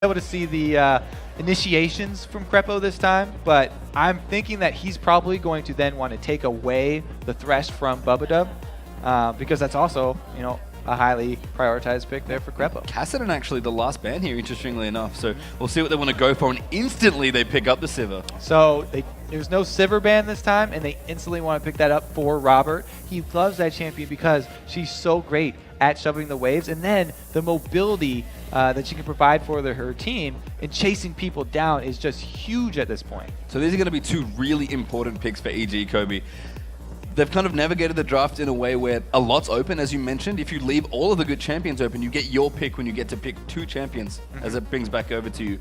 able to see the initiations from Crepo this time, but I'm thinking that he's probably going to then want to take away the Thresh from Bubba because that's also, a highly prioritized pick there for Crepo. Kassadin actually the last ban here, interestingly enough. So we'll see what they want to go for, and instantly they pick up the Sivir. So there's no Sivir ban this time, and they instantly want to pick that up for Robert. He loves that champion because she's so great at shoving the waves, and then the mobility that she can provide for her team and chasing people down is just huge at this point. So these are going to be two really important picks for EG, Kobe. They've kind of navigated the draft in a way where a lot's open, as you mentioned. If you leave all of the good champions open, you get your pick when you get to pick two champions, as it brings back over to you.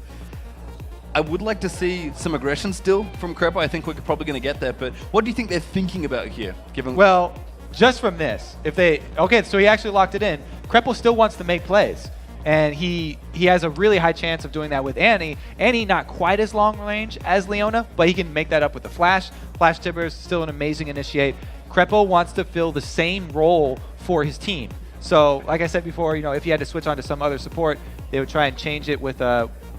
I would like to see some aggression still from Crepo. I think we're probably going to get that, but what do you think they're thinking about here? Well, just from this, so he actually locked it in. Crepo still wants to make plays, and he has a really high chance of doing that with Annie. Annie not quite as long range as Leona, but he can make that up with the Flash. Flash Timber is still an amazing initiate. Crepo wants to fill the same role for his team. So, like I said before, if he had to switch on to some other support, they would try and change it with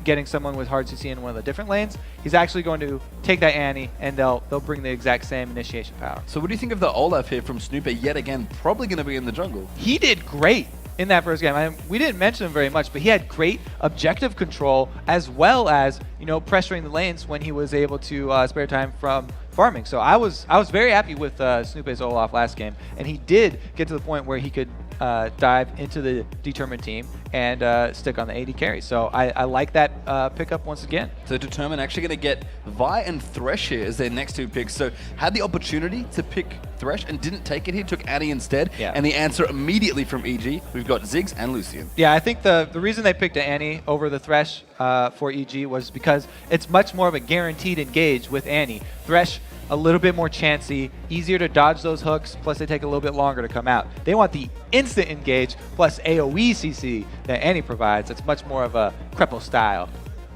getting someone with hard CC in one of the different lanes. He's actually going to take that Annie, and they'll bring the exact same initiation power. So what do you think of the Olaf here from Snooper, yet again, probably going to be in the jungle? He did great in that first game. We didn't mention him very much, but he had great objective control as well as, pressuring the lanes when he was able to spare time from farming. So I was very happy with Snoop's Olaf last game, and he did get to the point where he could dive into the Determined team and stick on the AD carry. So I like that pickup once again. So Determined actually going to get Vi and Thresh here as their next two picks. So had the opportunity to pick Thresh and didn't take it here, took Annie instead. Yeah. And the answer immediately from EG, we've got Ziggs and Lucian. Yeah, I think the reason they picked Annie over the Thresh for EG was because it's much more of a guaranteed engage with Annie. Thresh, a little bit more chancy, easier to dodge those hooks, plus they take a little bit longer to come out. They want the instant engage plus AoE CC that Annie provides. It's much more of a Crepo style.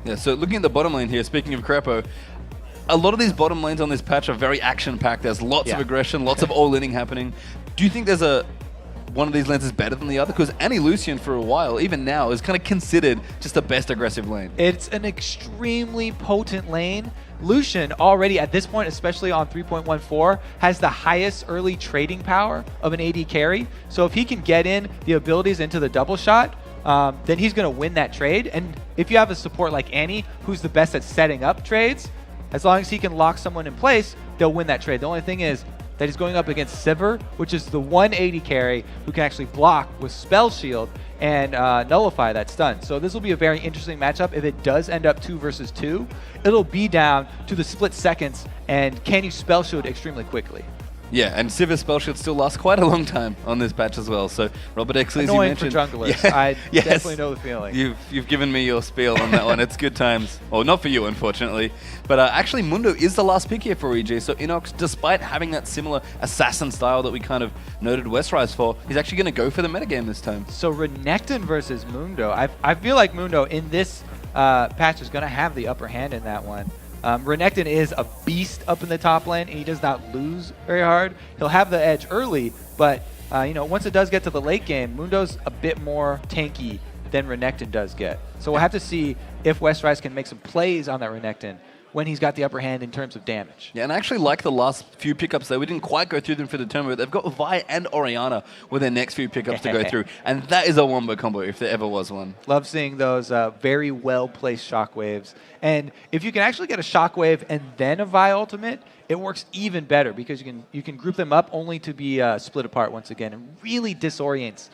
Yeah, so looking at the bottom lane here, speaking of Crepo, a lot of these bottom lanes on this patch are very action-packed. There's lots of aggression, lots of all-inning happening. Do you think there's one of these lanes is better than the other? Because Annie Lucian for a while, even now, is kind of considered just the best aggressive lane. It's an extremely potent lane. Lucian already at this point, especially on 3.14, has the highest early trading power of an AD carry. So if he can get in the abilities into the double shot, then he's going to win that trade. And if you have a support like Annie, who's the best at setting up trades, as long as he can lock someone in place, they'll win that trade. The only thing is that he's going up against Sivir, which is the 180 carry who can actually block with Spell Shield and nullify that stun. So this will be a very interesting matchup. If it does end up 2 versus 2, it'll be down to the split seconds, and can you Spell Shield extremely quickly? Yeah, and Sivir Spell Shield still lasts quite a long time on this patch as well. So Robert Exley, as you mentioned, for junglers. Yeah, I definitely know the feeling. You've given me your spiel on that one. It's good times. Well, not for you, unfortunately. But actually, Mundo is the last pick here for EG. So Inox, despite having that similar assassin style that we kind of noted Westrise for, he's actually going to go for the metagame this time. So Renekton versus Mundo. I feel like Mundo in this patch is going to have the upper hand in that one. Renekton is a beast up in the top lane, and he does not lose very hard. He'll have the edge early, but once it does get to the late game, Mundo's a bit more tanky than Renekton does get. So we'll have to see if Westrise can make some plays on that Renekton when he's got the upper hand in terms of damage. Yeah, and I actually like the last few pickups there. We didn't quite go through them for the tournament, but they've got Vi and Orianna with their next few pickups to go through, and that is a wombo combo if there ever was one. Love seeing those very well-placed shockwaves. And if you can actually get a shockwave and then a Vi ultimate, it works even better because you can group them up only to be split apart once again and really disorients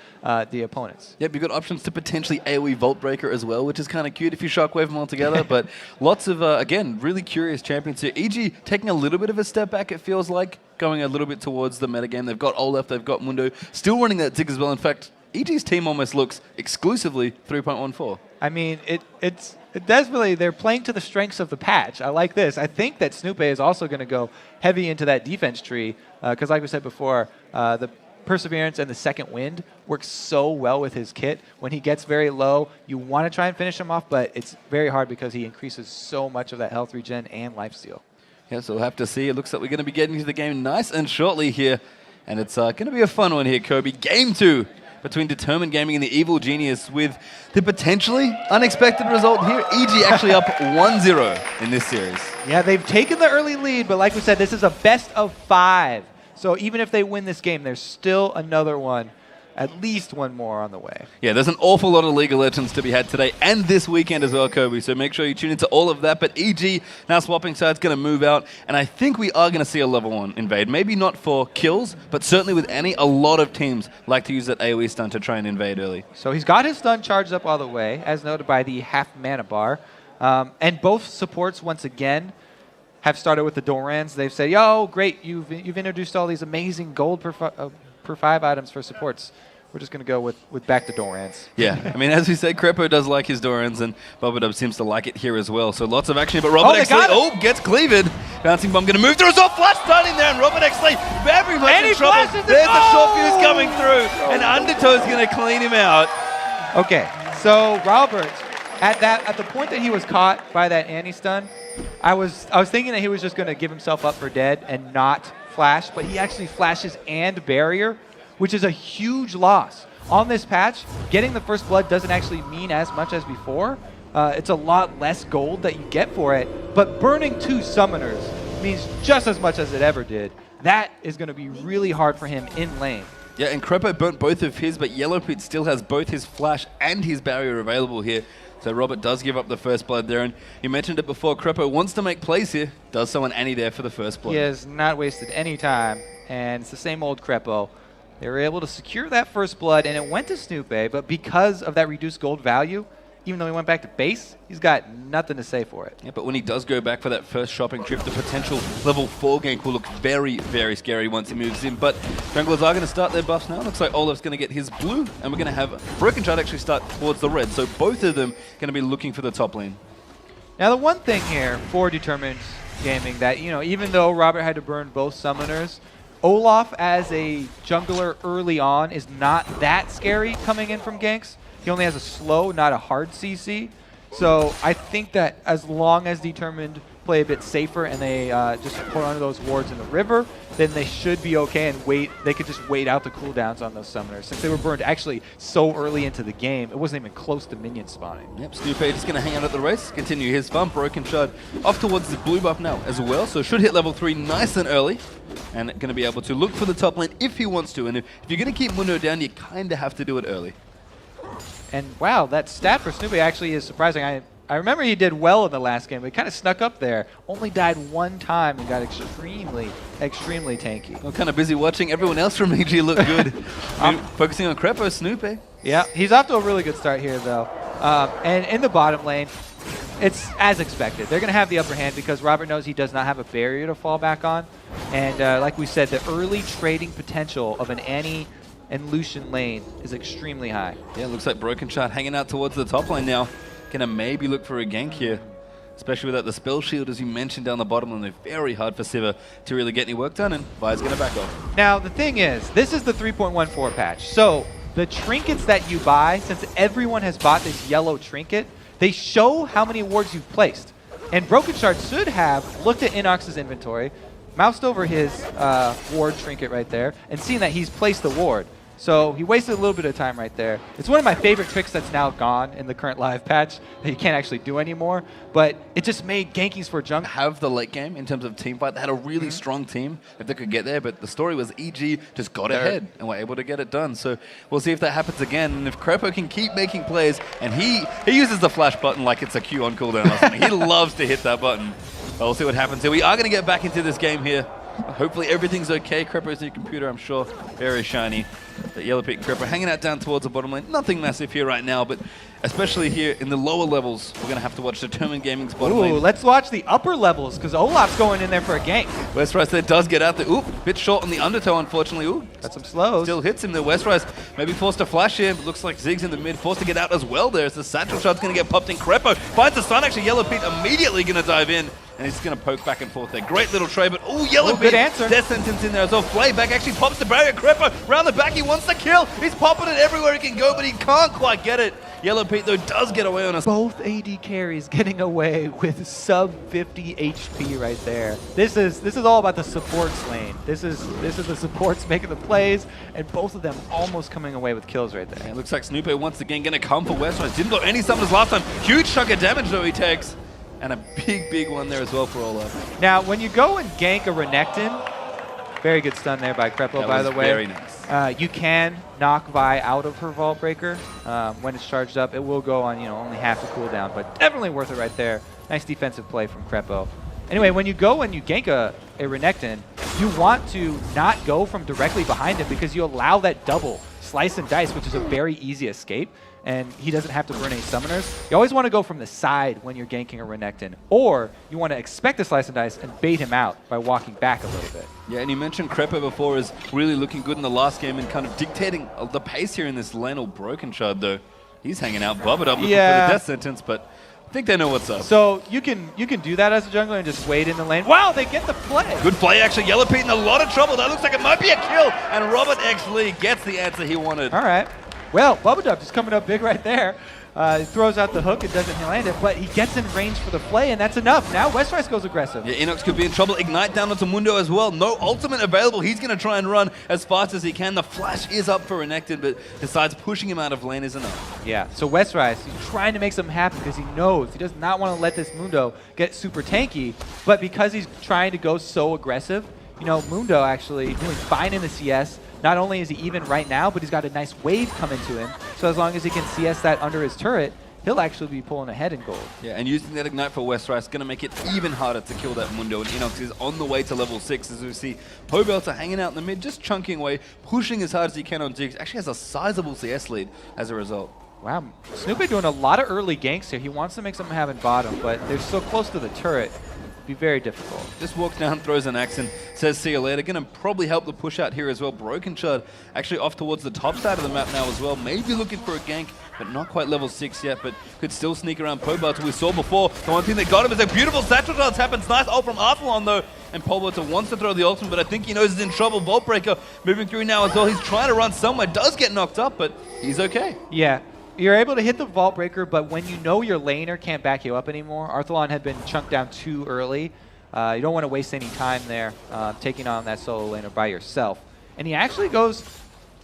the opponents. Yep, you've got options to potentially AoE Vault Breaker as well, which is kind of cute if you shockwave them all together. But lots of, again, really curious champions here. EG taking a little bit of a step back, it feels like, going a little bit towards the metagame. They've got Olaf, they've got Mundo, still running that Zig as well. In fact, EG's team almost looks exclusively 3.14. I mean, it's definitely, they're playing to the strengths of the patch. I like this. I think that Snoop is also going to go heavy into that defense tree because like we said before, the Perseverance and the Second Wind works so well with his kit. When he gets very low, you want to try and finish him off, but it's very hard because he increases so much of that health regen and lifesteal. Yeah, so we'll have to see. It looks like we're going to be getting into the game nice and shortly here, and it's going to be a fun one here, Kobe. Game 2 between Determined Gaming and the Evil Genius with the potentially unexpected result here. EG actually up 1-0 in this series. Yeah, they've taken the early lead, but like we said, this is a best of 5. So even if they win this game, there's still another one, at least one more on the way. Yeah, there's an awful lot of League of Legends to be had today and this weekend as well, Kobe. So make sure you tune into all of that. But EG, now swapping sides, going to move out. And I think we are going to see a level 1 invade. Maybe not for kills, but certainly with Annie, a lot of teams like to use that AoE stun to try and invade early. So he's got his stun charged up all the way, as noted by the half mana bar. And both supports, once again, have started with the Dorans. They've said, yo, great, you've introduced all these amazing gold per 5 items for supports. We're just going to go with back to Dorans. Yeah, I mean, as we said, Crepo does like his Dorans, and Bubba seems to like it here as well. So lots of action, but Robert X gets cleaved. Bouncing bomb going to move through as well. Flash stun in there, and Robert X very much in trouble. There's the short fuse coming through, and Undertow's going to clean him out. Okay, so Robert, at the point that he was caught by that Annie stun, I was thinking that he was just going to give himself up for dead and not flash, but he actually flashes and barrier, which is a huge loss. On this patch, getting the first blood doesn't actually mean as much as before. It's a lot less gold that you get for it, but burning 2 summoners means just as much as it ever did. That is going to be really hard for him in lane. Yeah, and Crepo burnt both of his, but Yellow Pete still has both his flash and his barrier available here. So Robert does give up the first blood there, and you mentioned it before, Crepo wants to make plays here, does so on Annie there for the first blood. He has not wasted any time, and it's the same old Crepo. They were able to secure that first blood, and it went to Snoopy, but because of that reduced gold value, even though he went back to base, he's got nothing to say for it. Yeah, but when he does go back for that first shopping trip, the potential level 4 gank will look very, very scary once he moves in. But Junglers are going to start their buffs now. Looks like Olaf's going to get his blue, and we're going to have Broken Shard actually start towards the red. So both of them going to be looking for the top lane. Now the one thing here for Determined Gaming that, you know, even though Robert had to burn both summoners, Olaf as a jungler early on is not that scary coming in from ganks. He only has a slow, not a hard CC. So I think that as long as Determined play a bit safer and they just put on those wards in the river, then they should be okay and wait. They could just wait out the cooldowns on those summoners. Since they were burned actually so early into the game, it wasn't even close to minion spawning. Yep, Snoopy just going to hang out at the race, continue his fun. Broken Shard off towards the blue buff now as well, so should hit level 3 nice and early. And going to be able to look for the top lane if he wants to. And if you're going to keep Mundo down, you kind of have to do it early. And wow, that stat for Snoopy actually is surprising. I remember he did well in the last game, but he kind of snuck up there. Only died 1 time and got extremely, extremely tanky. I'm kind of busy watching everyone else from EG look good. Focusing on Crepo, Snoopy. Yeah, he's off to a really good start here, though. And in the bottom lane, it's as expected. They're going to have the upper hand because Robert knows he does not have a barrier to fall back on. And like we said, the early trading potential of an Annie and Lucian lane is extremely high. Yeah, looks like Broken Shard hanging out towards the top lane now. Gonna maybe look for a gank here, especially without the spell shield, as you mentioned, down the bottom lane. They're very hard for Siva to really get any work done, and Vi's gonna back off. Now, the thing is, this is the 3.14 patch. So the trinkets that you buy, since everyone has bought this yellow trinket, they show how many wards you've placed. And Broken Shard should have looked at Inox's inventory, moused over his ward trinket right there, and seen that he's placed the ward. So he wasted a little bit of time right there. It's one of my favorite tricks that's now gone in the current live patch that you can't actually do anymore, but it just made gankings for junk. Have the late game in terms of team fight. They had a really strong team if they could get there, but the story was EG just got ahead and were able to get it done. So we'll see if that happens again, and if Crepo can keep making plays, and he uses the flash button like it's a Q on cooldown or something. He loves to hit that button. Well, we'll see what happens here. We are going to get back into this game here. Hopefully everything's okay. Crepo's new computer, I'm sure, very shiny. But Yellow Pit and Crepo hanging out down towards the bottom lane. Nothing massive here right now, but especially here in the lower levels, we're going to have to watch Determined Gaming's bottom lane. Let's watch the upper levels, because Olaf's going in there for a gank. Westrise there does get out there. Ooh, bit short on the undertow, unfortunately. Ooh, got some slows. Still hits him there. Westrise maybe forced to flash here. Looks like Ziggs in the mid, forced to get out as well there. As the satchel shot's going to get popped in. Crepo finds the stun. Actually, Yellow Pit immediately going to dive in. and he's just going to poke back and forth there. Great little trade, but oh, Yellow good answer. Death Sentence in there as well. Flayback actually pops the barrier. Crepo round the back, he wants the kill. He's popping it everywhere he can go, but he can't quite get it. Yellow Pete, though, does get away on us. Both AD carries getting away with sub 50 HP right there. This is all about the supports lane. This is the supports making the plays, and both of them almost coming away with kills right there. And it looks like Snoopy once again going to come for Westrise. Didn't blow any summoners last time. Huge chunk of damage, though, he takes. And a big one there as well for Olaf. Now, when you go and gank a Renekton, very good stun there by Crepo, by the way. Very nice. You can knock Vi out of her Vault Breaker when it's charged up. It will go on, only half the cooldown, but definitely worth it right there. Nice defensive play from Crepo. Anyway, when you go and you gank a Renekton, you want to not go from directly behind him because you allow that double slice and dice, which is a very easy escape, and he doesn't have to burn any summoners. You always want to go from the side when you're ganking a Renekton, or you want to expect a slice and dice and bait him out by walking back a little bit. Yeah, and you mentioned Crepo before is really looking good in the last game and kind of dictating the pace here in this lane. Or Broken Shard, though. He's hanging out, bubbled up looking for the Death Sentence, but I think they know what's up. So you can do that as a jungler and just wait in the lane. Wow, they get the play. Good play, actually. Yellow Pete in a lot of trouble. That looks like it might be a kill. And Robert X. Lee gets the answer he wanted. All right. Well, Bubba Dub just coming up big right there. He throws out the hook. It doesn't land it, but he gets in range for the play, and that's enough. Now Westrise goes aggressive. Yeah, Inox could be in trouble. Ignite down onto Mundo as well. No ultimate available. He's going to try and run as fast as he can. The flash is up for Renekton, but decides pushing him out of lane is enough. Yeah, so Westrise, he's trying to make something happen because he knows he does not want to let this Mundo get super tanky, but because he's trying to go so aggressive, Mundo actually doing fine in the CS. Not only is he even right now, but he's got a nice wave coming to him. So as long as he can CS that under his turret, he'll actually be pulling ahead in gold. Yeah, and using that Ignite for Westrise is going to make it even harder to kill that Mundo. And Inox is on the way to level 6 as we see Pobelter hanging out in the mid, just chunking away, pushing as hard as he can on Jigs. Actually has a sizable CS lead as a result. Wow, Snoopy doing a lot of early ganks here. He wants to make something happen bottom, but they're so close to the turret. Be very difficult. Just walks down, throws an axe and says see you later. Going to probably help the push out here as well. Broken Shard actually off towards the top side of the map now as well. Maybe looking for a gank, but not quite level 6 yet, but could still sneak around Pobelter. We saw before, the one thing that got him is a beautiful satchel dance happens. Nice ult from Arthalon though, and Pobelter wants to throw the ultimate, but I think he knows he's in trouble. Vault Breaker moving through now as well. He's trying to run somewhere, does get knocked up, but he's okay. Yeah. You're able to hit the Vault Breaker, but when you know your laner can't back you up anymore, Arthalon had been chunked down too early. You don't want to waste any time there taking on that solo laner by yourself. And he actually goes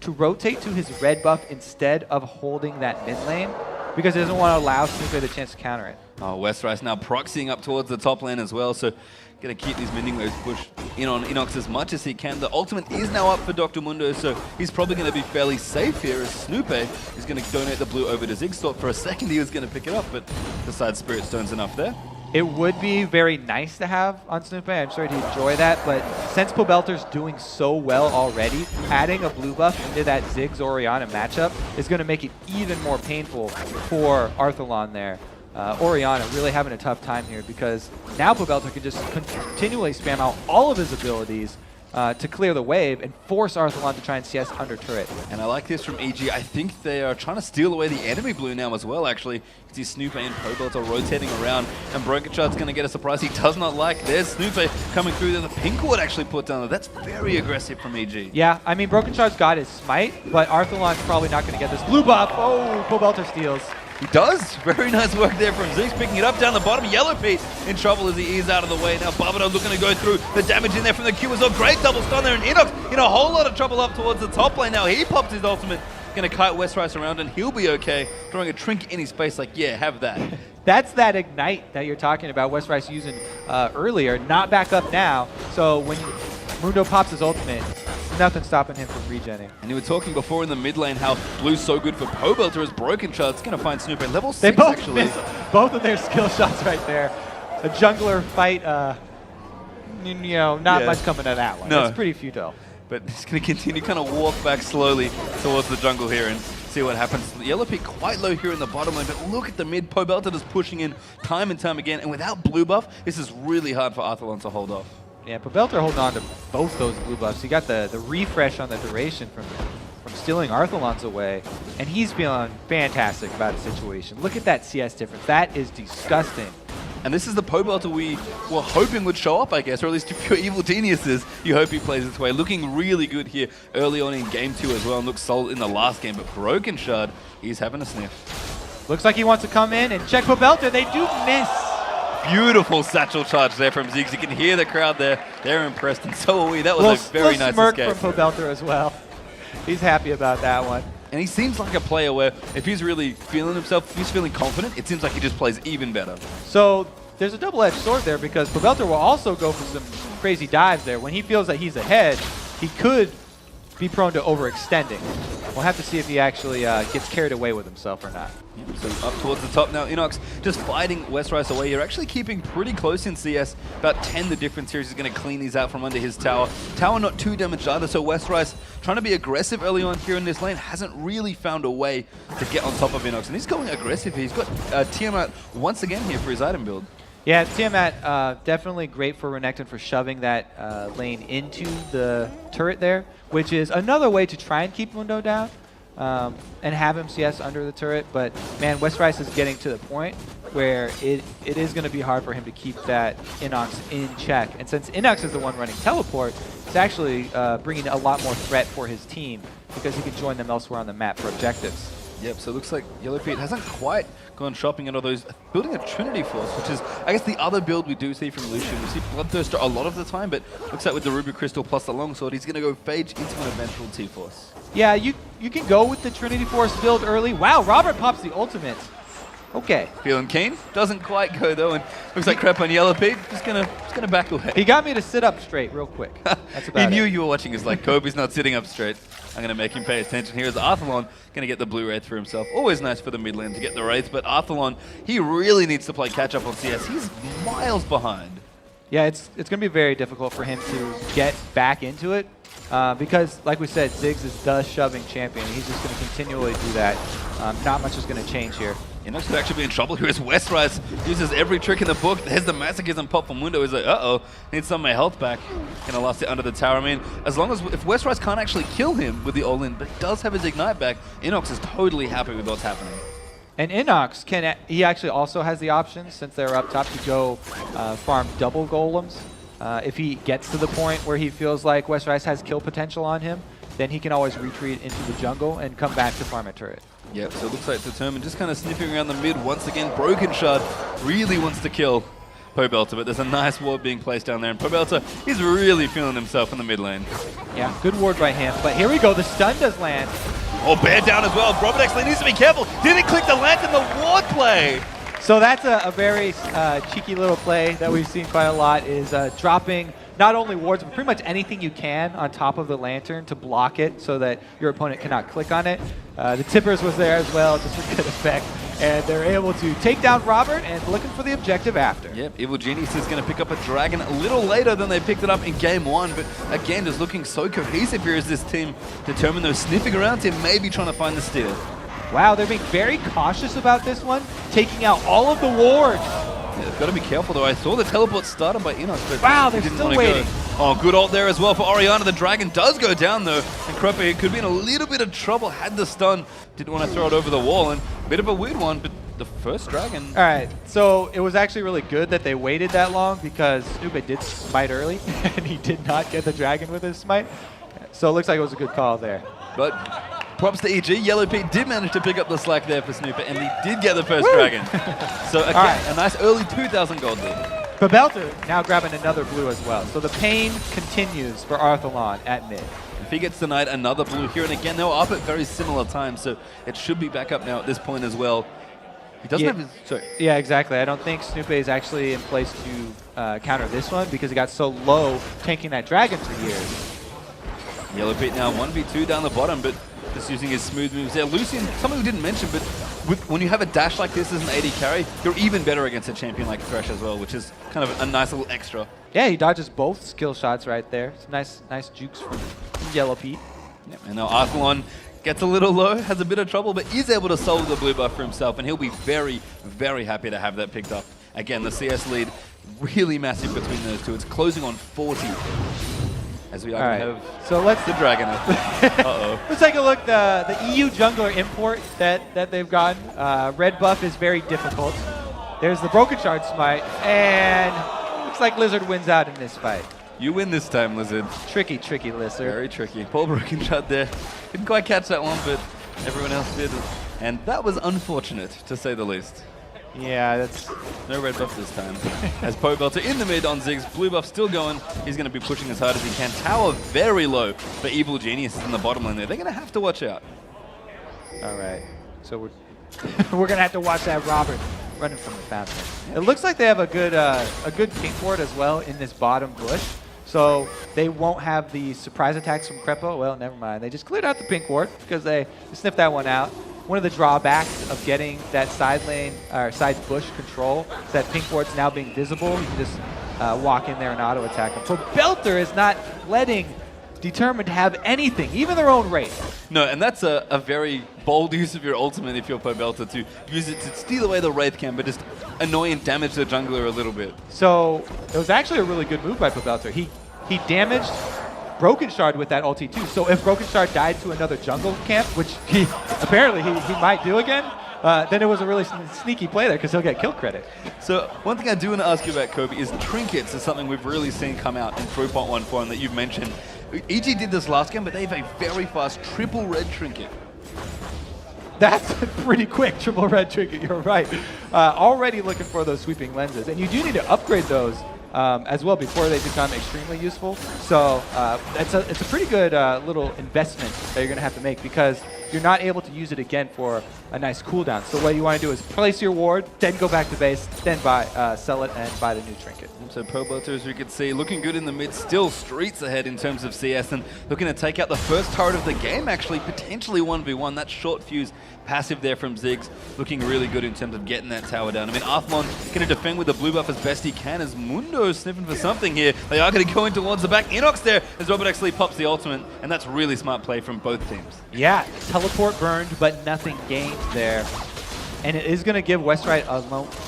to rotate to his red buff instead of holding that mid lane because he doesn't want to allow Snoopy the chance to counter it. Oh, Westrise now proxying up towards the top lane as well, so going to keep these minion waves pushed in on Inox as much as he can. The ultimate is now up for Dr. Mundo, so he's probably going to be fairly safe here as Snoopy is going to donate the blue over to Ziggs. For a second he was going to pick it up, but decides Spirit Stone's enough there. It would be very nice to have on Snoopy. I'm sure he'd enjoy that, but since Pobelter's doing so well already, adding a blue buff into that Ziggs-Orianna matchup is going to make it even more painful for Arthalon there. Orianna really having a tough time here because now Pobelter can just continually spam out all of his abilities to clear the wave and force Arthalon to try and CS under turret. And I like this from EG. I think they are trying to steal away the enemy blue now as well, actually. You can see Snoopy and Pobelter rotating around, and Broken Shard's going to get a surprise he does not like. There's Snoopy coming through there. The pink ward actually put down there. That's very aggressive from EG. Yeah, I mean, Broken Shard's got his smite, but Arthalon's probably not going to get this blue buff. Oh, Pobelter steals. He does. Very nice work there from Ziggs, picking it up down the bottom. Yellow Pete in trouble as he is out of the way. Now Barbado looking to go through. The damage in there from the Q as well. Great double stun there, and Inox in a whole lot of trouble up towards the top lane. Now he popped his ultimate. Going to kite Westrise around, and he'll be okay. Throwing a trinket in his face like, yeah, have that. That's that Ignite that you're talking about Westrise using earlier. Not back up now. So when Mundo pops his ultimate, nothing stopping him from regenning. And you were talking before in the mid lane how blue's so good for Pobelter as Broken Shard's going to find Snoopy at level 6 they both actually. Miss both of their skill shots right there. A jungler fight, not much coming to that one. No. It's pretty futile. But he's going to continue kind of walk back slowly towards the jungle here and see what happens. The Yellow Pit quite low here in the bottom lane, but look at the mid. Pobelter just pushing in time and time again, and without blue buff, this is really hard for Arthalon to hold off. Yeah, Pobelter holding on to both those blue buffs. He got the refresh on the duration from stealing Arthalon's away, and he's feeling fantastic about the situation. Look at that CS difference. That is disgusting. And this is the Pobelter we were hoping would show up, I guess, or at least if you're evil geniuses, you hope he plays this way. Looking really good here early on in game 2 as well, and looks solid in the last game, but Broken Shard, he's having a sniff. Looks like he wants to come in and check Pobelter. They do miss. Beautiful satchel charge there from Ziggs. You can hear the crowd there. They're impressed, and so are we. That was a very nice smirk escape. from Pobelter as well. He's happy about that one. And he seems like a player where if he's really feeling himself, if he's feeling confident, it seems like he just plays even better. So there's a double-edged sword there because Pobelter will also go for some crazy dives there. When he feels that he's ahead, he could be prone to overextending. We'll have to see if he actually gets carried away with himself or not. Yep, so up towards the top now, Inox just fighting Westrice away. You're actually keeping pretty close in CS. About 10 the difference here. He's going to clean these out from under his tower. Tower not too damaged either, so Westrice trying to be aggressive early on here in this lane hasn't really found a way to get on top of Inox. And he's going aggressive here. He's got Tiamat once again here for his item build. Yeah, Tiamat definitely great for Renekton for shoving that lane into the turret there, which is another way to try and keep Mundo down and have him CS under the turret. But man, Westrice is getting to the point where it is going to be hard for him to keep that Inox in check. And since Inox is the one running teleport, it's actually bringing a lot more threat for his team because he can join them elsewhere on the map for objectives. Yep, so it looks like Yellow Pete hasn't quite gone shopping at all those, building a Trinity Force, which is, I guess, the other build we do see from Lucian. We see Bloodthirster a lot of the time, but looks like with the Ruby Crystal plus the Longsword, he's going to go Phage into an eventual T-Force. Yeah, you can go with the Trinity Force build early. Wow, Robert pops the ultimate. Okay. Feeling keen? Doesn't quite go though, and looks like crap on Yellow Pete. Just gonna back away. He got me to sit up straight real quick. That's about He knew you were watching. He's like, Kobe's not sitting up straight. I'm gonna make him pay attention. Here's Arthalon gonna get the blue wraith for himself. Always nice for the mid lane to get the wraith, but Arthalon, he really needs to play catch up on CS. He's miles behind. Yeah, it's gonna be very difficult for him to get back into it. Because, like we said, Ziggs is the shoving champion. He's just going to continually do that. Not much is going to change here. Inox could actually be in trouble here as Westrice uses every trick in the book. There's the Masochism pop from Mundo. He's like, uh-oh, need some of my health back. Gonna last it under the tower. I mean, as long as, if Westrice can't actually kill him with the all-in, but does have his Ignite back, Inox is totally happy with what's happening. And Inox he actually also has the option, since they're up top, to go farm double golems. If he gets to the point where he feels like Westrice has kill potential on him, then he can always retreat into the jungle and come back to farm a turret. Yep, so it looks like Determined just kind of sniffing around the mid once again. Broken Shard really wants to kill Pobelter, but there's a nice ward being placed down there, and Pobelter is really feeling himself in the mid lane. Yeah, good ward by him, but here we go, the stun does land. Oh, bear down as well. Robert actually needs to be careful. Didn't click the lantern, the ward play. So that's a very cheeky little play that we've seen quite a lot, is dropping not only wards, but pretty much anything you can on top of the lantern to block it so that your opponent cannot click on it. The Tippers was there as well, just for good effect. And they're able to take down Robert and looking for the objective after. Yep, Evil Genius is going to pick up a dragon a little later than they picked it up in game 1, but again, just looking so cohesive here as this team Determined, though, sniffing around him, maybe trying to find the steal. Wow, they're being very cautious about this one, taking out all of the wards. Yeah, they've got to be careful though. I saw the teleport started by Inox, but wow, they're didn't still want to waiting. Go. Oh, good ult there as well for Orianna. The dragon does go down though, and Krepe could be in a little bit of trouble. Had the stun, didn't want to throw it over the wall, and a bit of a weird one, but the first dragon. All right, so it was actually really good that they waited that long because Snoopy did smite early, and he did not get the dragon with his smite. So it looks like it was a good call there. But props to EG. Yellow Pete did manage to pick up the slack there for Snooper, and he did get the first dragon. So again, a nice early 2,000 gold lead. Pobelter now grabbing another blue as well. So the pain continues for Arthalon at mid. If he gets denied another blue here, and again, they were up at very similar times, so it should be back up now at this point as well. He doesn't have his... Sorry. Yeah, exactly. I don't think Snoopy is actually in place to counter this one because he got so low tanking that dragon for years. Yellow Pete now 1v2 down the bottom, but just using his smooth moves there. Lucian, something we didn't mention, but when you have a dash like this as an AD carry, you're even better against a champion like Thresh as well, which is kind of a nice little extra. Yeah, he dodges both skill shots right there. Some nice jukes from Yellow Pete. Yep, and now Arthalon gets a little low, has a bit of trouble, but is able to solve the blue buff for himself, and he'll be very, very happy to have that picked up. Again, the CS lead, really massive between those two. It's closing on 40. As we have so let's the dragon up. Uh-oh. Let's take a look. The EU jungler import that they've gotten. Red buff is very difficult. There's the Broken Shard Smite, and looks like Lizard wins out in this fight. You win this time, Lizard. Tricky, tricky Lizard. Very tricky. Poor Broken Shard there. Didn't quite catch that one, but everyone else did. And that was unfortunate, to say the least. Yeah, that's... No red buff this time. As Pobelter in the mid on Ziggs, blue buff still going. He's going to be pushing as hard as he can. Tower very low for Evil Geniuses in the bottom lane there. They're going to have to watch out. All right, so we're we're going to have to watch that Robert running from the fountain. It looks like they have a good pink ward as well in this bottom bush. So they won't have the surprise attacks from Crepo. Well, never mind. They just cleared out the pink ward because they sniffed that one out. One of the drawbacks of getting that side lane or side bush control is that pink ward's now being visible. You can just walk in there and auto attack them. So Belter is not letting Determined have anything, even their own Wraith. No, and that's a very bold use of your ultimate if you're Pobelter, to use it to steal away the Wraith Cam, but just annoy and damage the jungler a little bit. So it was actually a really good move by Pobelter. He damaged Broken Shard with that ulti too. So if Broken Shard died to another jungle camp, which he apparently he might do again, then it was a really sneaky play there because he'll get kill credit. So one thing I do want to ask you about, Kobe, is trinkets is something we've really seen come out in 3.14 that you've mentioned. EG did this last game, but they have a very fast triple red trinket. That's pretty quick, triple red trinket, you're right. Already looking for those sweeping lenses. And you do need to upgrade those as well before they become extremely useful. So it's a pretty good little investment that you're going to have to make because you're not able to use it again for a nice cooldown. So what you want to do is place your ward, then go back to base, then sell it and buy the new trinket. So Pobelter, as we could see, looking good in the mid, still streets ahead in terms of CS, and looking to take out the first turret of the game, actually, potentially 1v1. That short fuse passive there from Ziggs, looking really good in terms of getting that tower down. I mean, Arthlon going to defend with the blue buff as best he can, as Mundo sniffing for something here. They are going to go in towards the back. Inox there, as Robert actually pops the ultimate, and that's really smart play from both teams. Yeah, teleport burned, but nothing gained there. And it is going to give Westrite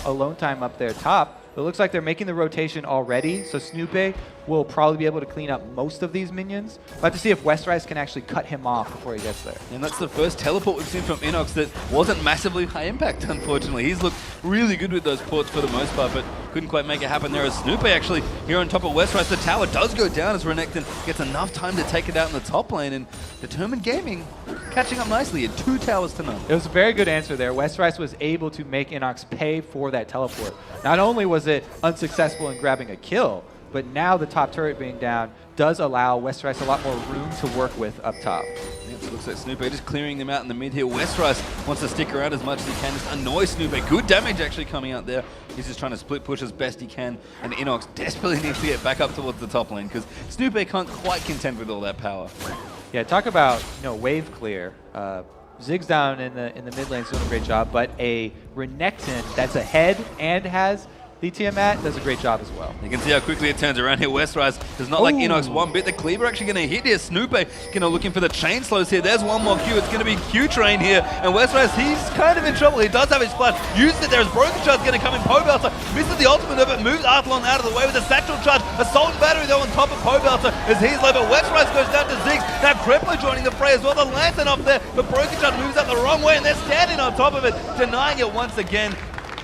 alone time up there top. It looks like they're making the rotation already, so Snoopy will probably be able to clean up most of these minions. We'll have to see if Westrice can actually cut him off before he gets there. And that's the first teleport we've seen from Inox that wasn't massively high impact, unfortunately. He's looked really good with those ports for the most part, but couldn't quite make it happen there as Snoopy actually here on top of Westrice. The tower does go down as Renekton gets enough time to take it out in the top lane, and Determined Gaming catching up nicely at 2 towers to none. It was a very good answer there. Westrice was able to make Inox pay for that teleport. Not only was it unsuccessful in grabbing a kill, but now the top turret being down does allow Westrice a lot more room to work with up top. Yeah, it looks like Snoopy just clearing them out in the mid here. Westrice wants to stick around as much as he can, just annoy Snoopy. Good damage actually coming out there. He's just trying to split push as best he can, and Inox desperately needs to get back up towards the top lane because Snoopy can't quite contend with all that power. Yeah, talk about wave clear. Ziggs down in the mid lane is doing a great job, but a Renekton that's ahead and has the Tiamat does a great job as well. You can see how quickly it turns around here. Westrice does not like Inox one bit. The Cleaver actually going to hit here. Snoopy going to looking for the chain slows here. There's one more Q. It's going to be Q train here. And Westrice, he's kind of in trouble. He does have his flash. Used it there as Broken Shard's going to come in. Pobelter misses the ultimate of it. Moves Arthlon out of the way with a satchel charge. Assault and battery though on top of Pobelter as he's low. But Westrice goes down to Ziggs. Now Krepler joining the fray as well. The Lantern up there. But Broken Shard moves out the wrong way and they're standing on top of it. Denying it once again.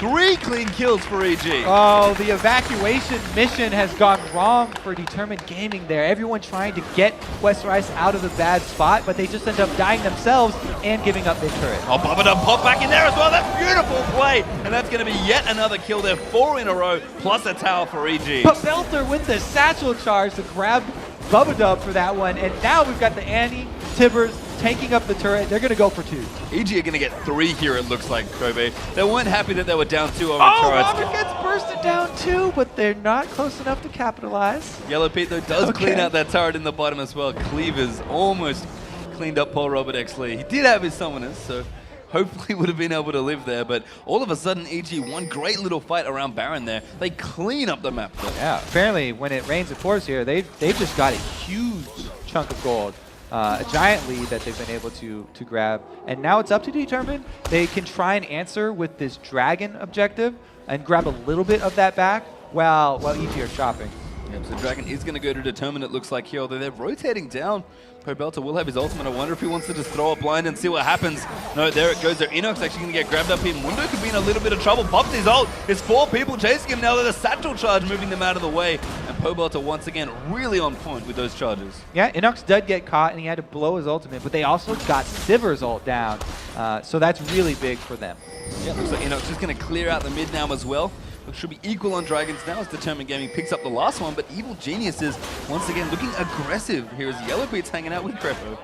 3 clean kills for EG. Oh, the evacuation mission has gone wrong for Determined Gaming there. Everyone trying to get Westrice out of the bad spot, but they just end up dying themselves and giving up mid turret. Oh, Bubba pop back in there as well. That's beautiful play. And that's going to be yet another kill there. 4 in a row, plus a tower for EG. But Belter with the satchel charge to grab Bubba for that one. And now we've got the Annie, Tibbers, tanking up the turret. They're going to go for 2. EG are going to get 3 here, it looks like, Kobe. They weren't happy that they were down 2 over turrets. Robert gets bursted down 2, but they're not close enough to capitalize. Yellow Pete, though, does clean out that turret in the bottom as well. Cleavers almost cleaned up poor Robert X. Lee. He did have his summoners, so hopefully would have been able to live there. But all of a sudden, EG, one great little fight around Baron there. They clean up the map, though. Yeah, apparently when it rains, it pours here. They've just got a huge chunk of gold. A giant lead that they've been able to grab. And now it's up to Determined. They can try and answer with this dragon objective and grab a little bit of that back while EG are shopping. Yep, so Dragon is going to go to Determine, it looks like here, although they're rotating down. Pobelter will have his ultimate. I wonder if he wants to just throw a blind and see what happens. No, there it goes. There, Inox actually going to get grabbed up here. Mundo could be in a little bit of trouble. Pops his ult. There's 4 people chasing him now. There's a satchel charge moving them out of the way. And Pobelter once again really on point with those charges. Yeah, Inox did get caught and he had to blow his ultimate, but they also got Sivir's ult down. So that's really big for them. Yeah, looks like Inox is going to clear out the mid now as well. It should be equal on Dragons now as Determined Gaming picks up the last one, but Evil Genius is once again looking aggressive here as Yellow Beat's hanging out with Crepo.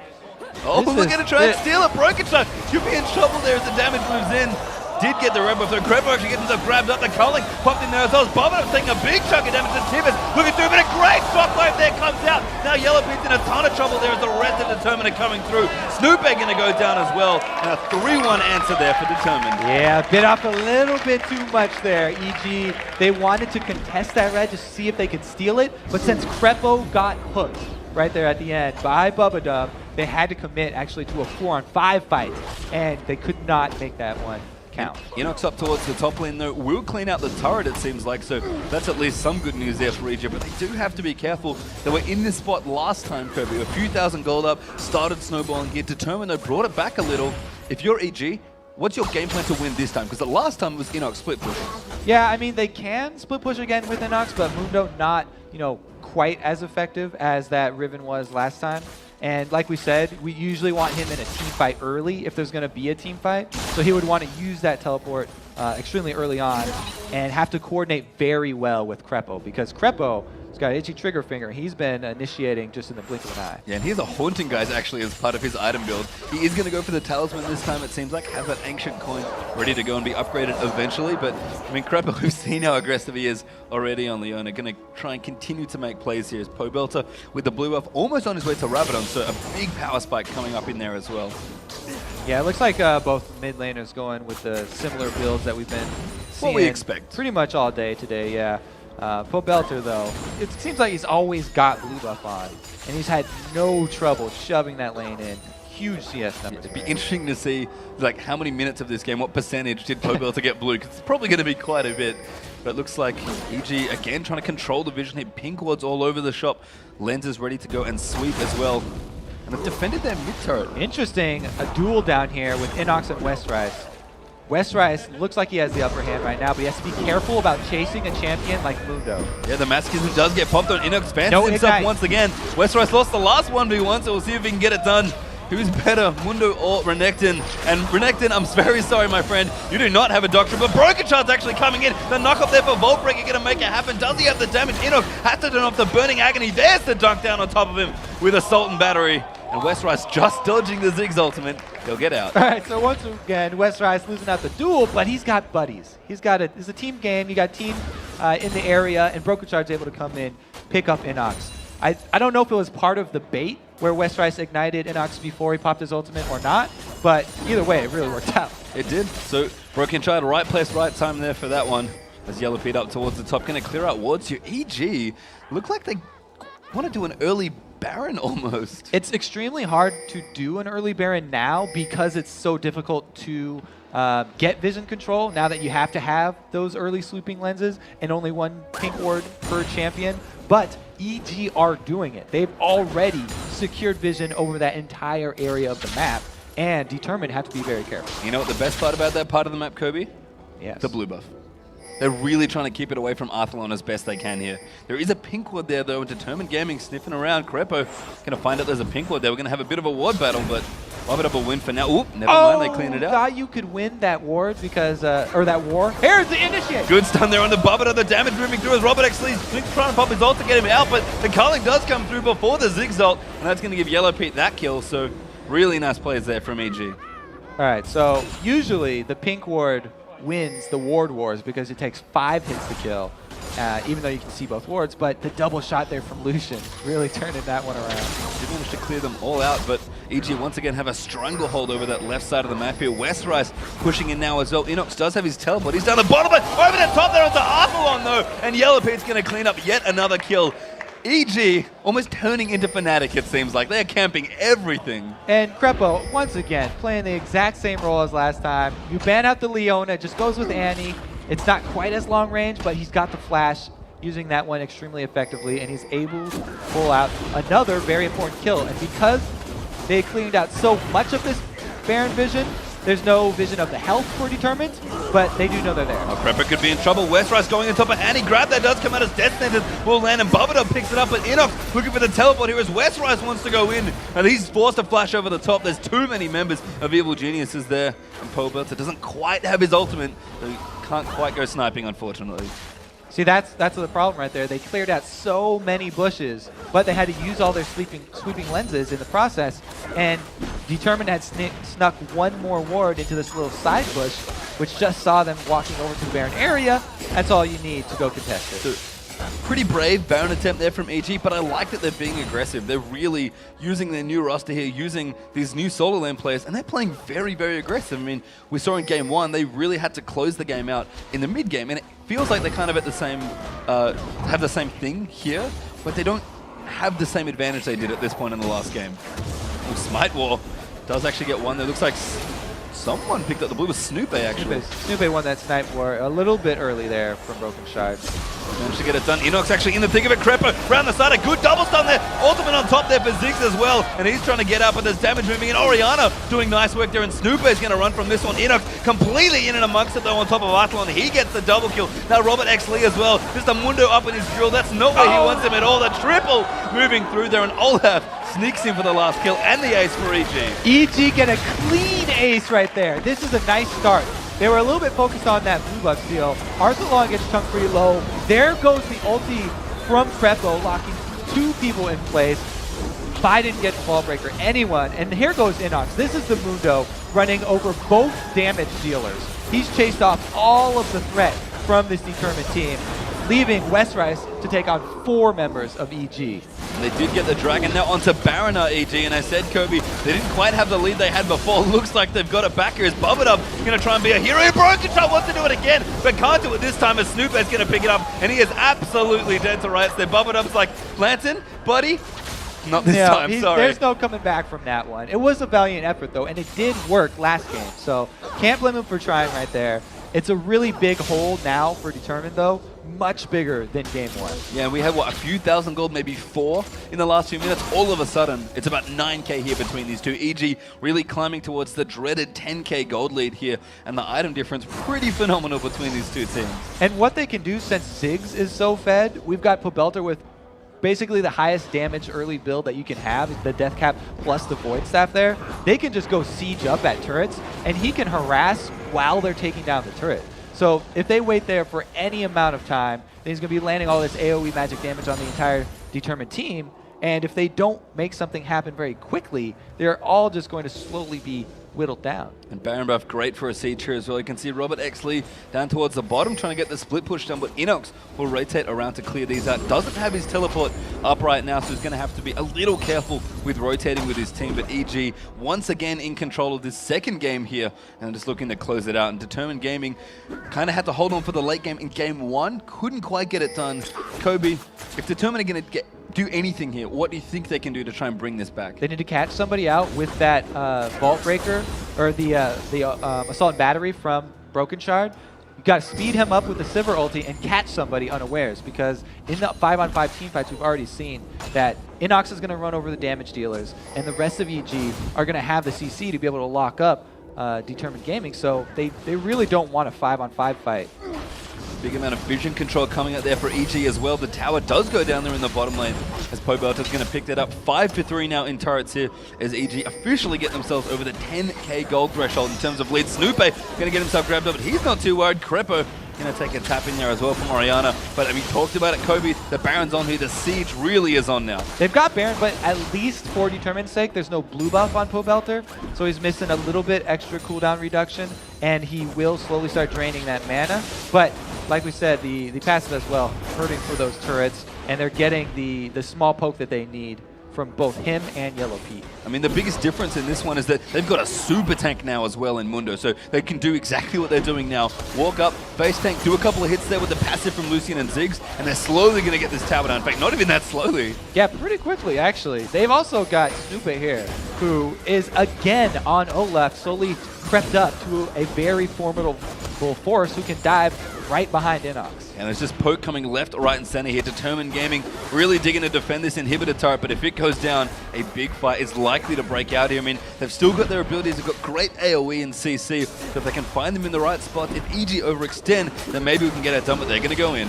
Oh, look at it, try and steal it. Broken shot. Should be in trouble there as the damage moves in. Did get the red buff, so Crepo actually gets himself grabbed up. The Culling popped in there as well. Bobbin taking a big chunk of damage to Tibbetts. Looking through, but a great shockwave there comes out. Now Yellow Beat's in a ton of trouble there as the rest of Determined are coming through. Snoopeg going to go down as well. And a 3-1 answer there for Determined. Yeah, bit off a little bit too much there. EG, they wanted to contest that red just to see if they could steal it, but since Crepo got hooked right there at the end by Bubba, they had to commit actually to a 4-on-5 fight, and they could not make that one count. Inox up towards the top lane though will clean out the turret, it seems like, so that's at least some good news there for EG, but they do have to be careful. They were in this spot last time, Kobe, a few thousand gold up, started snowballing here, Determined though brought it back a little. If you're EG, what's your game plan to win this time? Because the last time was Inox split push. Yeah, I mean, they can split push again with Inox, but Mundo not, quite as effective as that Riven was last time. And like we said, we usually want him in a team fight early if there's going to be a team fight. So he would want to use that teleport extremely early on and have to coordinate very well with Crepo, because Crepo has got an itchy trigger finger. He's been initiating just in the blink of an eye. Yeah, and he's a Haunting guys actually as part of his item build. He is going to go for the talisman this time, it seems like, have that ancient coin ready to go and be upgraded eventually. But I mean, Crepo, we've seen how aggressive he is already on Leona, going to try and continue to make plays here as Pobelter with the blue buff almost on his way to Rabadon, so a big power spike coming up in there as well. Yeah, it looks like both mid laners going with the similar builds that we've been seeing. What we expect. Pretty much all day today, yeah. Pobelter, though, it seems like he's always got blue buff on, and he's had no trouble shoving that lane in. Huge CS numbers. It'd be interesting to see like how many minutes of this game, what percentage did Pobelter get blue, because it's probably going to be quite a bit. But it looks like EG, again, trying to control the vision here. Pink wards all over the shop. Lenses ready to go and sweep as well. And they've defended their mid-turret. Interesting, a duel down here with Inox and Westrise. Westrise looks like he has the upper hand right now, but he has to be careful about chasing a champion like Mundo. Yeah, the Masochism does get popped on. Inox fancies himself once again. Westrise lost the last 1v1, so we'll see if he can get it done. Who's better, Mundo or Renekton? And Renekton, I'm very sorry, my friend. You do not have a doctrine, but Broken Shard's actually coming in. The knock up there for Voltbreaker going to make it happen. Does he have the damage? Inox has to turn off the Burning Agony. There's the dunk down on top of him with Assault and Battery. And Westrise just dodging the Ziggs ultimate. He'll get out. All right, so once again, Westrise losing out the duel, but he's got buddies. It's a team game. You got team in the area, and Broken Shard's able to come in, pick up Inox. I don't know if it was part of the bait where Westrise ignited Inox before he popped his ultimate or not, but either way, it really worked out. It did. So Broken Shard, right place, right time there for that one. As Yellow Feet up towards the top, going to clear out wards here. EG look like they want to do an early Baron almost. It's extremely hard to do an early Baron now because it's so difficult to get vision control now that you have to have those early swooping lenses and only one pink ward per champion. But EG are doing it. They've already secured vision over that entire area of the map, and Determined have to be very careful. You know what the best part about that part of the map, Kobe? Yes. The blue buff. They're really trying to keep it away from Arthalon as best they can here. There is a pink ward there, though, and Determined Gaming sniffing around. Crepo going to find out there's a pink ward there. We're going to have a bit of a ward battle, but Bubba win for now. Oop, never mind, they clean it out. Thought you could win that ward because, or that war. Here's the initiate. Good stun there on the Bubba, the damage moving through as Robert actually trying to pop his ult to get him out, but the Culling does come through before the Ziggs ult, and that's going to give Yellow Pete that kill, so really nice plays there from EG. All right, so usually the pink ward wins the ward wars because it takes 5 hits to kill, even though you can see both wards, but the double shot there from Lucian really turning that one around. Did manage to clear them all out, but EG once again have a stranglehold over that left side of the map here. Westrise pushing in now as well. Inox does have his teleport. He's down the bottom, but over the top there onto Arthalon though, and Yellow Pete's going to clean up yet another kill. EG almost turning into Fnatic, it seems like. They're camping everything. And Crepo, once again, playing the exact same role as last time. You ban out the Leona, it just goes with Annie. It's not quite as long range, but he's got the flash. using that one extremely effectively, and he's able to pull out another very important kill. And because they cleaned out so much of this Baron vision, there's no vision of the health for Determined, but they do know they're there. Prepper could be in trouble. Westrise going on top of Annie. Grab that does come out as Death Sentence. Will land and Bubba picks it up, but Inox looking for the teleport here as Westrise wants to go in. And he's forced to flash over the top. There's too many members of Evil Geniuses there. And Pobelter doesn't quite have his ultimate, so he can't quite go sniping, unfortunately. See, that's the problem right there. They cleared out so many bushes, but they had to use all their sweeping lenses in the process, and Determined had snuck one more ward into this little side bush, which just saw them walking over to the Baron area. That's all you need to go contest it. So, pretty brave Baron attempt there from EG, but I like that they're being aggressive. They're really using their new roster here, using these new solo lane players, and they're playing very, very aggressive. I mean, we saw in game one, they really had to close the game out in the mid game, and it feels like they're kind of at the same, have the same thing here, but they don't have the same advantage they did at this point in the last game. Ooh, Smite War does actually get one. There looks like someone picked up the blue. It was Snoopy, actually. Snoopy won that Snipe War a little bit early there from Broken Shard. Managed to get it done. Inox actually in the thick of it. Creeper round the side. A good double stun there. Ultimate on top there for Ziggs as well. And he's trying to get out, but there's damage moving in. Orianna doing nice work there, and Snoopy is going to run from this one. Inox completely in and amongst it, though, on top of Athlon. He gets the double kill. Now Robert X. Lee as well. Just a Mundo up in his drill. That's not where he wants him at all. The triple moving through there, and Olaf sneaks in for the last kill and the ace for EG. EG get a clean ace right there. This is a nice start. They were a little bit focused on that blue buff steal. Arthalon gets chunked pretty low. There goes the ulti from Prepo, locking two people in place. Biden gets Ball Breaker, anyone. And here goes Inox. This is the Mundo running over both damage dealers. He's chased off all of the threat from this Determined team, leaving Westrise to take on 4 members of EG. They did get the Dragon now onto Baron EG, and I said, Kobe, they didn't quite have the lead they had before. Looks like they've got it back here as Bubba going to try and be a hero. Broken Shot wants to do it again, but can't do it this time as Snoop is going to pick it up, and he is absolutely dead to rights there. Bubba like, Lantern, buddy, not this time, sorry. There's no coming back from that one. It was a valiant effort, though, and it did work last game, so can't blame him for trying right there. It's a really big hole now for Determined, though. Much bigger than game one. Yeah, we had, what, a few thousand gold, maybe 4 in the last few minutes. All of a sudden, it's about 9k here between these two. EG really climbing towards the dreaded 10k gold lead here, and the item difference pretty phenomenal between these two teams. And what they can do since Ziggs is so fed, we've got Pobelter with basically the highest damage early build that you can have, the Death Cap plus the Void Staff there. They can just go siege up at turrets, and he can harass while they're taking down the turret. So if they wait there for any amount of time, then he's going to be landing all this AoE magic damage on the entire Determined team. And if they don't make something happen very quickly, they're all just going to slowly be whittled down. And Baron buff, great for a siege here as well. You can see Robert X. Lee down towards the bottom trying to get the split push done, but Inox will rotate around to clear these out. Doesn't have his teleport up right now, so he's going to have to be a little careful with rotating with his team. But EG once again in control of this second game here, and just looking to close it out. And Determined Gaming kind of had to hold on for the late game in game one. Couldn't quite get it done. Kobe, if Determined are going to do anything here, what do you think they can do to try and bring this back? They need to catch somebody out with that Vault Breaker or the Assault and Battery from Broken Shard. You got to speed him up with the Sivir ulti and catch somebody unawares, because in the 5-on-5 team fights we've already seen that Inox is going to run over the damage dealers, and the rest of EG are going to have the CC to be able to lock up Determined Gaming, so they really don't want a 5-on-5 fight. Big amount of vision control coming out there for EG as well. The tower does go down there in the bottom lane as Pobelter's going to pick that up. 5-3 now in turrets here as EG officially get themselves over the 10k gold threshold in terms of lead. Snoopy going to get himself grabbed up, but he's not too worried. Crepo going to take a tap in there as well from Orianna. But we talked about it, Kobe. The Baron's on here. The siege really is on now. They've got Baron, but at least for Determined's sake, there's no blue buff on Pobelter, so he's missing a little bit extra cooldown reduction, and he will slowly start draining that mana. But like we said, the passive as well, hurting for those turrets, and they're getting the small poke that they need from both him and Yellow Pete. I mean, the biggest difference in this one is that they've got a super tank now as well in Mundo, so they can do exactly what they're doing now. Walk up, face tank, do a couple of hits there with the passive from Lucian and Ziggs, and they're slowly going to get this tower down. In fact, not even that slowly. Yeah, pretty quickly, actually. They've also got Snoopy here, who is again on Olaf, slowly crept up to a very formidable force who can dive right behind Inox. And there's just poke coming left, right, and center here. Determined Gaming really digging to defend this inhibitor turret, but if it goes down, a big fight is likely to break out here. I mean, they've still got their abilities. They've got great AoE and CC, so if they can find them in the right spot, if EG overextend, then maybe we can get it done, but they're going to go in.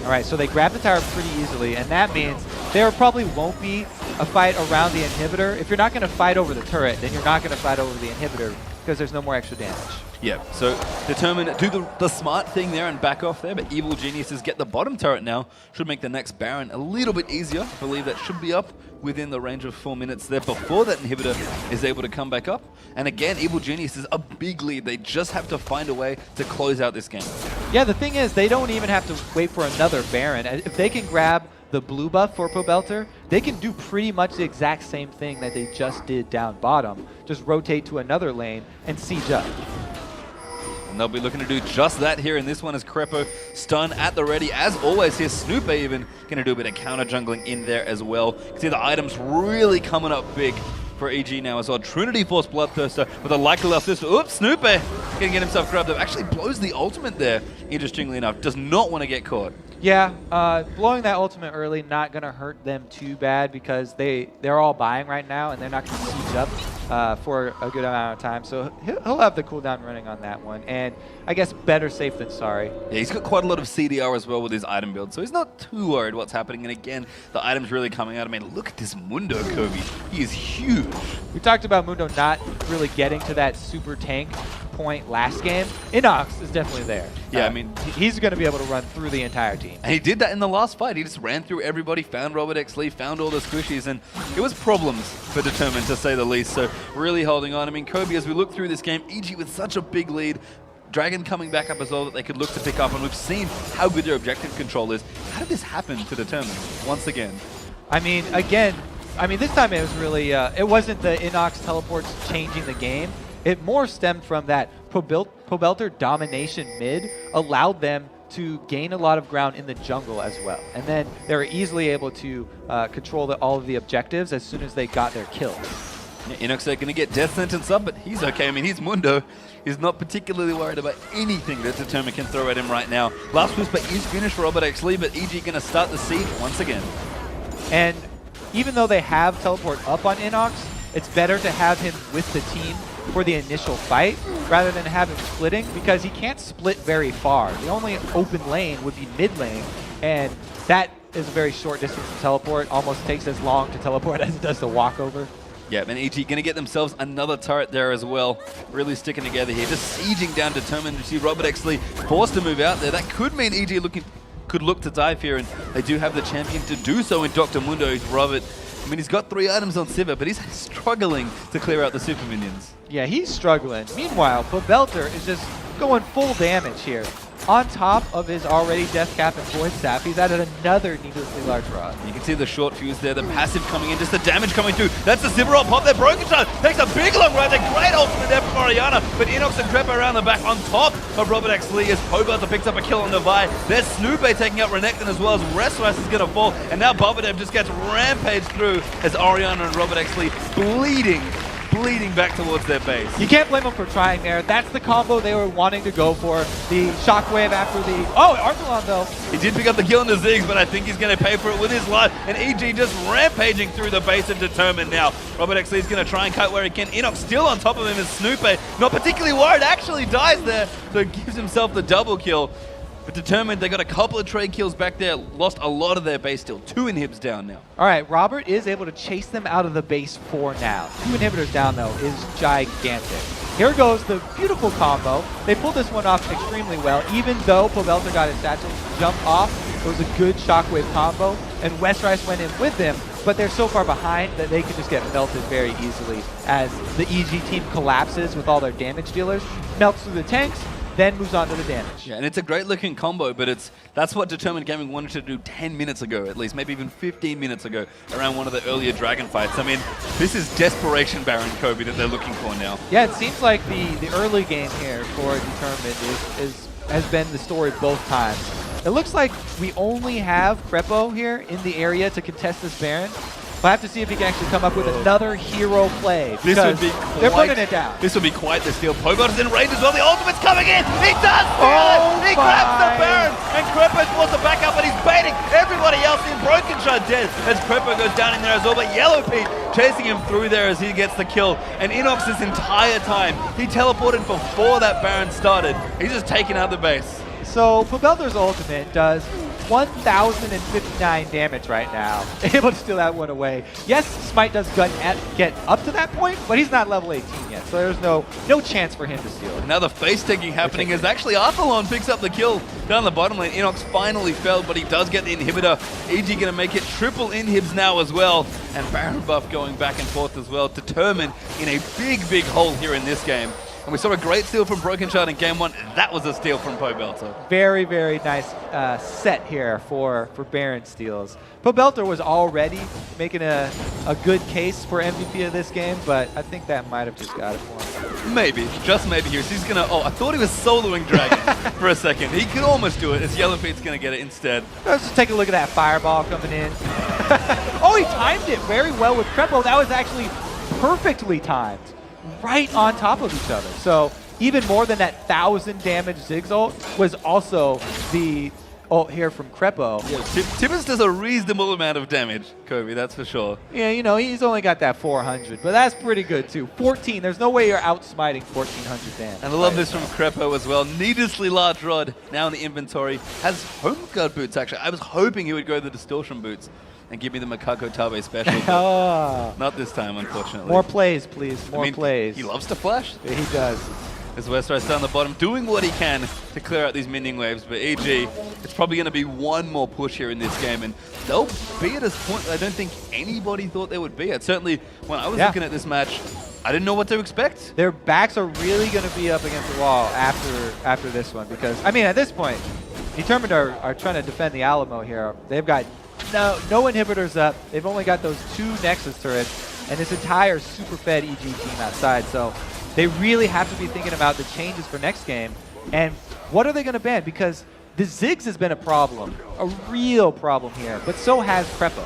All right, so they grab the tower pretty easily, and that means there probably won't be a fight around the inhibitor. If you're not going to fight over the turret, then you're not going to fight over the inhibitor because there's no more extra damage. Yeah, so Determined do the smart thing there and back off there, but Evil Geniuses get the bottom turret now. Should make the next Baron a little bit easier. I believe that should be up within the range of 4 minutes there before that inhibitor is able to come back up. And again, Evil Geniuses a big lead. They just have to find a way to close out this game. Yeah, the thing is, they don't even have to wait for another Baron. If they can grab the blue buff for Pobelter, they can do pretty much the exact same thing that they just did down bottom. Just rotate to another lane and siege up. And they'll be looking to do just that here in this one as Crepo stun at the ready. As always here, Snoop even going to do a bit of counter jungling in there as well. You can see the items really coming up big for EG now as well. Trinity Force Bloodthirster with a likely left this. Oops, Snoop going to get himself grabbed up. Actually blows the ultimate there, interestingly enough. Does not want to get caught. Yeah, blowing that ultimate early not going to hurt them too bad because they're all buying right now and they're not going to siege up for a good amount of time. So he'll have the cooldown running on that one. And I guess better safe than sorry. Yeah, he's got quite a lot of CDR as well with his item build, so he's not too worried what's happening. And again, the item's really coming out. I mean, look at this Mundo, Kobe. He is huge. We talked about Mundo not really getting to that super tank point last game. Inox is definitely there. Yeah, I mean, he's going to be able to run through the entire team. And he did that in the last fight. He just ran through everybody, found Robert X. Lee, found all the squishies, and it was problems for Determined, to say the least. So really holding on. I mean, Kobe, as we look through this game, EG with such a big lead, Dragon coming back up as well that they could look to pick up, and we've seen how good their objective control is. How did this happen to Determined once again? I mean, this time it was really, it wasn't the Inox teleports changing the game. It more stemmed from that Pobelter domination mid allowed them to gain a lot of ground in the jungle as well. And then they were easily able to control all of the objectives as soon as they got their kills. Yeah, Inox are going to get death sentence up, but he's okay. I mean, he's Mundo. He's not particularly worried about anything that Determined can throw at him right now. Last Whisper is finished for Robert X. Lee, but EG going to start the siege once again. And even though they have teleport up on Inox, it's better to have him with the team for the initial fight rather than have him splitting, because he can't split very far. The only open lane would be mid lane, and that is a very short distance to teleport. Almost takes as long to teleport as it does to walk over. Yeah, and EG going to get themselves another turret there as well. Really sticking together here, just sieging down Determined. You see Robert X. Lee forced to move out there. That could mean EG could look to dive here, and they do have the champion to do so in Dr. Mundo. He's Robert. I mean, he's got 3 items on Sivir, but he's struggling to clear out the super minions. Yeah, he's struggling. Meanwhile, Pobelter is just going full damage here. On top of his already Death Cap and Void Staff, he's added another needlessly large rod. You can see the short fuse there, the passive coming in, just the damage coming through. That's the Sivir ult pop there. Broken Shot takes a big long ride. A great ultimate there from Orianna, but Inox and Crepa around the back on top of Robert X. Lee as Pobelter picks up a kill on Navai. There's Snoopé taking out Renekton as well as Restless is going to fall, and now Bobadev just gets rampaged through as Orianna and Robert X. Lee bleeding back towards their base. You can't blame them for trying there. That's the combo they were wanting to go for. The Shockwave after the... Oh, Archelon though. He did pick up the kill on the Ziggs, but I think he's going to pay for it with his life. And EG just rampaging through the base of Determined now. Robert X. Lee is going to try and cut where he can. Inox still on top of him as Snoopé, not particularly worried, actually dies there. So he gives himself the double kill. But Determined, they got a couple of trade kills back there, lost a lot of their base still. 2 inhibs down now. All right, Robert is able to chase them out of the base for now. 2 inhibitors down, though, is gigantic. Here goes the beautiful combo. They pulled this one off extremely well. Even though Pobelter got his satchel jump off, it was a good shockwave combo, and Westrice went in with them, but they're so far behind that they can just get melted very easily as the EG team collapses with all their damage dealers, melts through the tanks, then moves on to the damage. Yeah, and it's a great looking combo, but that's what Determined Gaming wanted to do 10 minutes ago, at least, maybe even 15 minutes ago, around one of the earlier Dragon fights. I mean, this is desperation Baron Kobe that they're looking for now. Yeah, it seems like the early game here for Determined has been the story both times. It looks like we only have Crepo here in the area to contest this Baron, We'll have to see if he can actually come up with another hero play. This would because be they're quite, putting it down. This would be quite the steal. Pobot is in range as well. The ultimate's coming in. He does steal Oh it. He grabs the my. Baron. And Crepo towards the backup, but he's baiting everybody else in. Broken Shot dead as Crepo goes down in there as well. But Yellow Pete chasing him through there as he gets the kill. And Inox this entire time, he teleported before that Baron started. He's just taking out the base. So Pobelter's ultimate does 1,059 damage right now. Able to steal that one away. Yes, Smite does get up to that point, but he's not level 18 yet, so there's no chance for him to steal it. Now the face taking happening is actually Arthalon picks up the kill down the bottom lane. Inox finally fell, but he does get the inhibitor. EG gonna make it triple inhibs now as well. And Baron buff going back and forth as well. Determined in a big hole here in this game. And we saw a great steal from Broken Shard in game 1. That was a steal from Pobelter. Very nice set here for Baron steals. Pobelter was already making a good case for MVP of this game, but I think that might have just got it for him. Maybe, just maybe here. He's gonna, I thought he was soloing Dragon for a second. He could almost do it as Yellow Pete's gonna get it instead. Let's just take a look at that fireball coming in. Oh, he timed it very well with Crepo. That was actually perfectly timed. Right on top of each other. So even more than that 1,000 damage Ziggs ult was also the ult here from Crepo. Yeah, Tibbers does a reasonable amount of damage, Kobe, that's for sure. Yeah, you know, he's only got that 400, but that's pretty good too. 14, there's no way you're outsmiting 1,400 damage. And I love this from Crepo as well. Needlessly large rod now in the inventory. Has home guard boots actually. I was hoping he would go the distortion boots and give me the Makako Tabe special. Not this time, unfortunately. More plays, please. More plays. He loves to flash. Yeah, he does. As Westerice down the bottom, doing what he can to clear out these minion waves. But EG, it's probably going to be one more push here in this game. And they'll be at a point that I don't think anybody thought they would be at. Certainly, when I was looking at this match, I didn't know what to expect. Their backs are really going to be up against the wall after this one. Because, I mean, at this point, Determined are trying to defend the Alamo here. They've got no inhibitors up. They've only got those 2 Nexus turrets and this entire super fed EG team outside. So they really have to be thinking about the changes for next game. And what are they going to ban? Because the Ziggs has been a problem, a real problem here, but so has Crepo.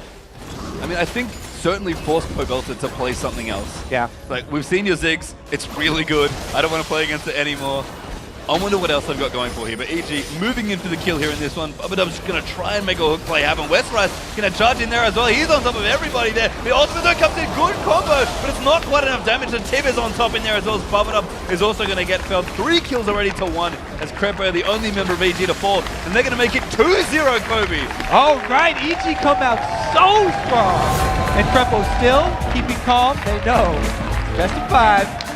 I mean, I think certainly forced Pobelter to play something else. Yeah. Like, we've seen your Ziggs. It's really good. I don't want to play against it anymore. I wonder what else they've got going for here. But EG moving in for the kill here in this one. Bubba just going to try and make a hook play happen. Westerice going to charge in there as well. He's on top of everybody there. The ultimate though comes in. Good combo, but it's not quite enough damage. The Tib is on top in there as well as Bubba is also going to get felled. 3 kills already to 1 as Crepo, the only member of EG to fall. And they're going to make it 2-0, Kobe. All right, EG come out so strong. And Crepo still keeping calm. They know. Best of 5.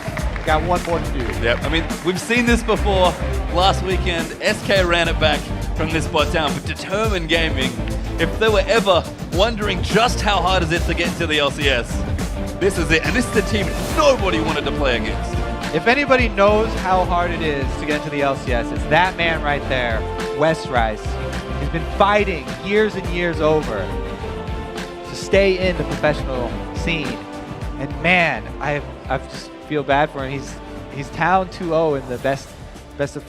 Got one more to do. Yep, I mean, we've seen this before. Last weekend, SK ran it back from this spot down, but Determined Gaming, if they were ever wondering just how hard is it to get into the LCS, this is it. And this is the team nobody wanted to play against. If anybody knows how hard it is to get into the LCS, it's that man right there, Westerice. He's been fighting years and years over to stay in the professional scene. And man, I just feel bad for him. He's down 2-0 in the best of 5.